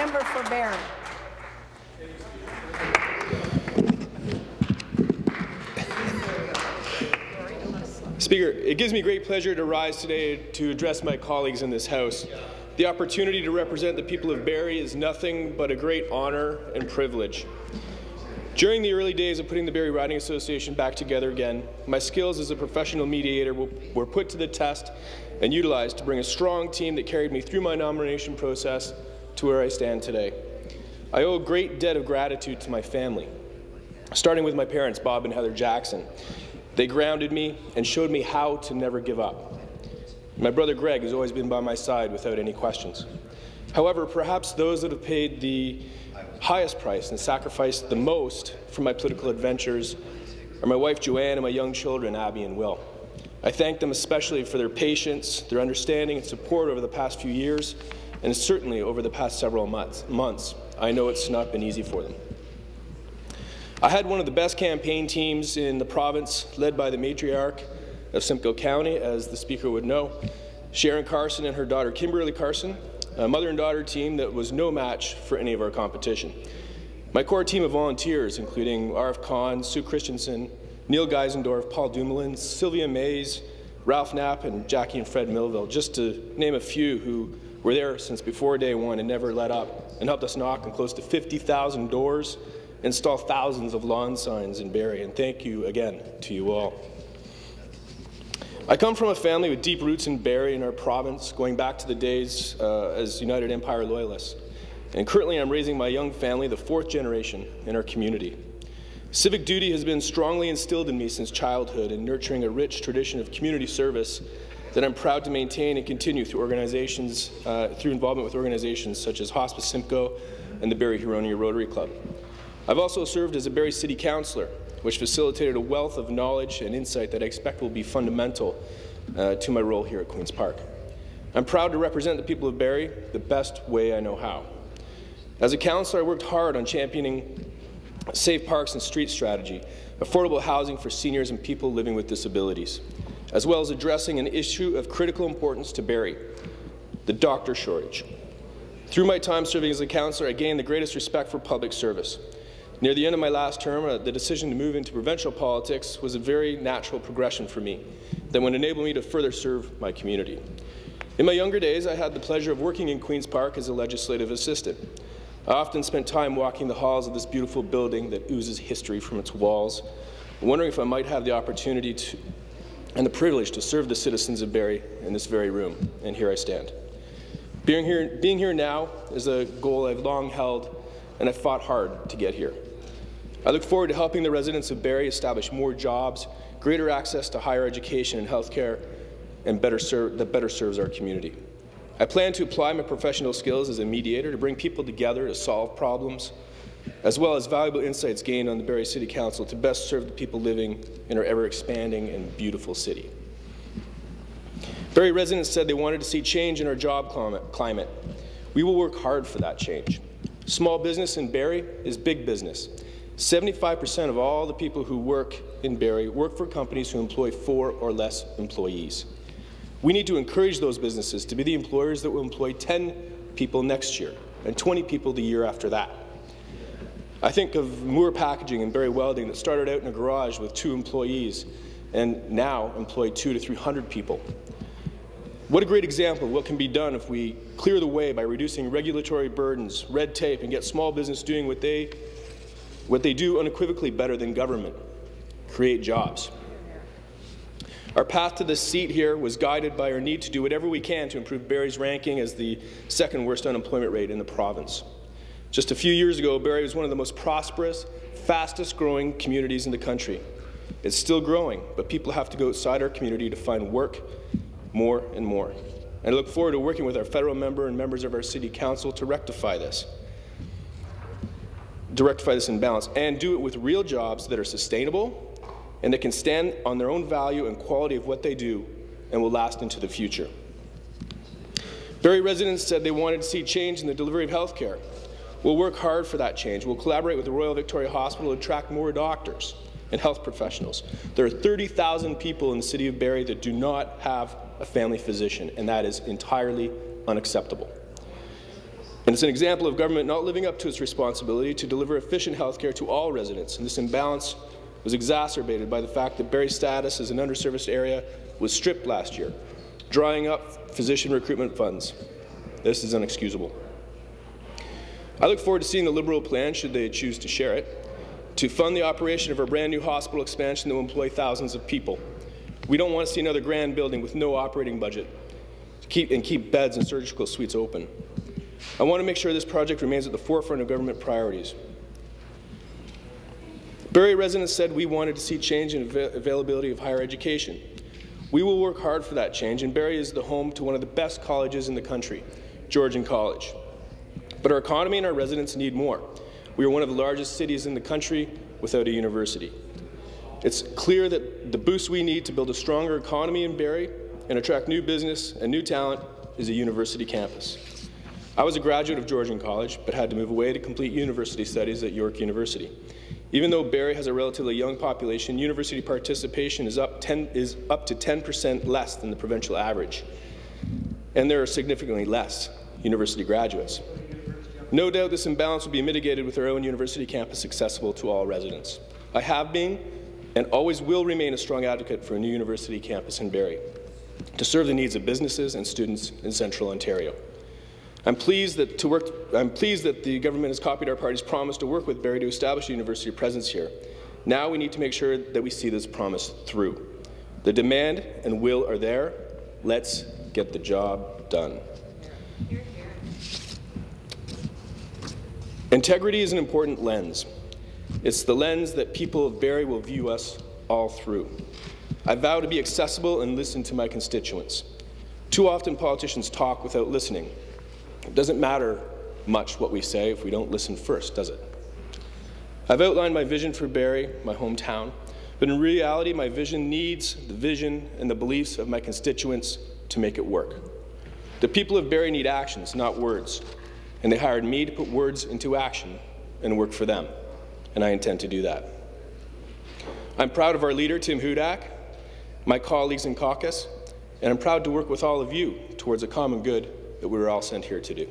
Member for Barrie. Speaker, it gives me great pleasure to rise today to address my colleagues in this House. The opportunity to represent the people of Barrie is nothing but a great honour and privilege. During the early days of putting the Barrie Riding Association back together again, my skills as a professional mediator were put to the test and utilized to bring a strong team that carried me through my nomination process to where I stand today. I owe a great debt of gratitude to my family, starting with my parents, Bob and Heather Jackson. They grounded me and showed me how to never give up. My brother Greg has always been by my side without any questions. However, perhaps those that have paid the highest price and sacrificed the most for my political adventures are my wife Joanne and my young children Abby and Will. I thank them especially for their patience, their understanding and support over the past few years, and certainly over the past several months. I know it's not been easy for them. I had one of the best campaign teams in the province, led by the matriarch of Simcoe County, as the Speaker would know, Sharon Carson and her daughter Kimberly Carson, a mother and daughter team that was no match for any of our competition. My core team of volunteers, including R.F. Kahn, Sue Christensen, Neil Geisendorf, Paul Dumoulin, Sylvia Mays, Ralph Knapp, and Jackie and Fred Millville, just to name a few who were there since before day one and never let up, and helped us knock on close to 50,000 doors, install thousands of lawn signs in Barrie, and thank you again to you all. I come from a family with deep roots in Barrie and our province, going back to the days as United Empire Loyalists. And currently I'm raising my young family, the fourth generation in our community. Civic duty has been strongly instilled in me since childhood and nurturing a rich tradition of community service that I'm proud to maintain and continue through organizations, through involvement with organizations such as Hospice Simcoe and the Barrie-Huronia Rotary Club. I've also served as a Barrie City Councillor, which facilitated a wealth of knowledge and insight that I expect will be fundamental to my role here at Queen's Park. I'm proud to represent the people of Barrie the best way I know how. As a councillor, I worked hard on championing safe parks and street strategy, affordable housing for seniors and people living with disabilities, as well as addressing an issue of critical importance to Barrie, the doctor shortage. Through my time serving as a councillor, I gained the greatest respect for public service. Near the end of my last term, the decision to move into provincial politics was a very natural progression for me that would enable me to further serve my community. In my younger days, I had the pleasure of working in Queen's Park as a legislative assistant. I often spent time walking the halls of this beautiful building that oozes history from its walls, wondering if I might have the opportunity and the privilege to serve the citizens of Barrie in this very room, and here I stand. Being here now is a goal I've long held, and I fought hard to get here. I look forward to helping the residents of Barrie establish more jobs, greater access to higher education and health care, and that better serves our community. I plan to apply my professional skills as a mediator to bring people together to solve problems, as well as valuable insights gained on the Barrie City Council to best serve the people living in our ever-expanding and beautiful city. Barrie residents said they wanted to see change in our job climate. We will work hard for that change. Small business in Barrie is big business. 75% of all the people who work in Barrie work for companies who employ 4 or less employees. We need to encourage those businesses to be the employers that will employ 10 people next year and 20 people the year after that. I think of Moore Packaging and Barrie Welding that started out in a garage with 2 employees and now employ 200 to 300 people. What a great example of what can be done if we clear the way by reducing regulatory burdens, red tape, and get small business doing what they do unequivocally better than government: create jobs. Our path to this seat here was guided by our need to do whatever we can to improve Barrie's ranking as the second worst unemployment rate in the province. Just a few years ago, Barrie was one of the most prosperous, fastest growing communities in the country. It's still growing, but people have to go outside our community to find work more and more. And I look forward to working with our federal member and members of our City Council to rectify this imbalance, and do it with real jobs that are sustainable and that can stand on their own value and quality of what they do and will last into the future. Barrie residents said they wanted to see change in the delivery of health care. We'll work hard for that change. We'll collaborate with the Royal Victoria Hospital to attract more doctors and health professionals. There are 30,000 people in the city of Barrie that do not have a family physician, and that is entirely unacceptable. And it's an example of government not living up to its responsibility to deliver efficient health care to all residents. And this imbalance was exacerbated by the fact that Barrie's status as an underserviced area was stripped last year, drying up physician recruitment funds. This is inexcusable. I look forward to seeing the Liberal plan, should they choose to share it, to fund the operation of our brand new hospital expansion that will employ thousands of people. We don't want to see another grand building with no operating budget and keep beds and surgical suites open. I want to make sure this project remains at the forefront of government priorities. Barrie residents said we wanted to see change in availability of higher education. We will work hard for that change, and Barrie is the home to one of the best colleges in the country, Georgian College. But our economy and our residents need more. We are one of the largest cities in the country without a university. It's clear that the boost we need to build a stronger economy in Barrie and attract new business and new talent is a university campus. I was a graduate of Georgian College, but had to move away to complete university studies at York University. Even though Barrie has a relatively young population, university participation is up to 10% less than the provincial average. And there are significantly less university graduates. No doubt this imbalance will be mitigated with our own university campus accessible to all residents. I have been and always will remain a strong advocate for a new university campus in Barrie to serve the needs of businesses and students in Central Ontario. I'm pleased that the government has copied our party's promise to work with Barrie to establish a university presence here. Now we need to make sure that we see this promise through. The demand and will are there. Let's get the job done. Integrity is an important lens. It's the lens that people of Barrie will view us all through. I vow to be accessible and listen to my constituents. Too often politicians talk without listening. It doesn't matter much what we say if we don't listen first, does it? I've outlined my vision for Barrie, my hometown, but in reality, my vision needs the vision and the beliefs of my constituents to make it work. The people of Barrie need actions, not words, and they hired me to put words into action and work for them, and I intend to do that. I'm proud of our leader, Tim Hudak, my colleagues in caucus, and I'm proud to work with all of you towards a common good that we were all sent here to do.